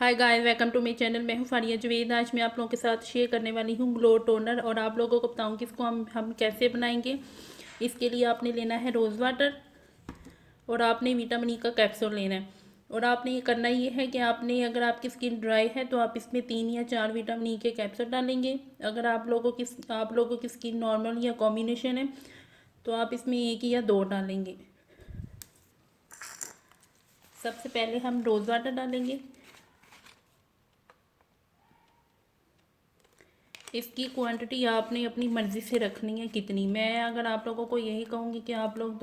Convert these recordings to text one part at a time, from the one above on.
Hi guys, welcome to my channel. मैं हूं फारिया जवेद। आज मैं आप लोगों के साथ शेयर करने वाली हूं ग्लो टोनर और आप लोगों को बताऊंगी इसको हम कैसे बनाएंगे। इसके लिए आपने लेना है रोज़ वाटर और आपने विटामिन ई का कैप्सूल लेना है। और आपने ये करना ये है कि आपने, अगर आपकी स्किन ड्राई है तो आप इसमें 3 या 4 विटामिन ई के कैप्सूल डालेंगे। अगर आप लोगों की स्किन नॉर्मल या कॉम्बिनेशन है तो आप इसमें 1 या 2 डालेंगे। सबसे पहले हम रोज़ वाटर डालेंगे। इसकी क्वांटिटी आपने अपनी मर्ज़ी से रखनी है कितनी। मैं अगर आप लोगों को यही कहूँगी कि आप लोग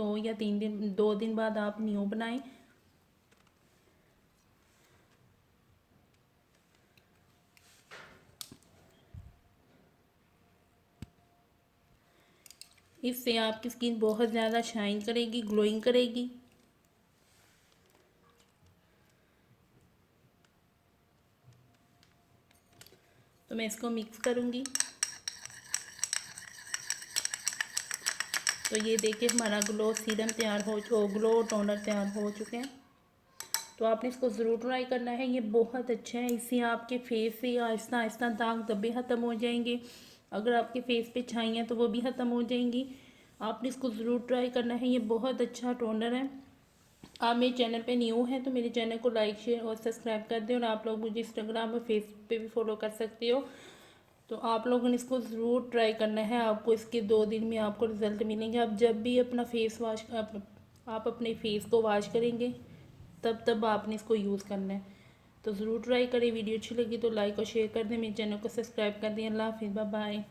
2 दिन बाद आप न्यू बनाएं। इससे आपकी स्किन बहुत ज़्यादा शाइन करेगी, ग्लोइंग करेगी। तो मैं इसको मिक्स करूँगी। तो ये देखिए हमारा ग्लो सीरम ग्लो टोनर तैयार हो चुके हैं। तो आपने इसको ज़रूर ट्राई करना है, ये बहुत अच्छा है। इससे आपके फेस से आहिस्ता आहिस्ता दाग धब्बे ख़त्म हो जाएंगे। अगर आपके फेस पे छाइयाँ तो वो भी ख़त्म हो जाएंगी। आपने इसको ज़रूर ट्राई करना है, ये बहुत अच्छा टोनर है। आप मेरे चैनल पे न्यू हैं तो मेरे चैनल को लाइक शेयर और सब्सक्राइब कर दें। और आप लोग मुझे इंस्टाग्राम और फेसबुक पे भी फॉलो कर सकते हो। तो आप लोगों ने इसको ज़रूर ट्राई करना है। आपको इसके 2 दिन में आपको रिज़ल्ट मिलेंगे। आप जब भी अपना फेस वॉश आप अपने फेस को वॉश करेंगे तब आपने इसको यूज़ करना है। तो ज़रूर ट्राई करें। वीडियो अच्छी लगी तो लाइक और शेयर कर दें। मेरे चैनल को सब्सक्राइब कर दें। अल्लाह हाफिज़, बाय बाय।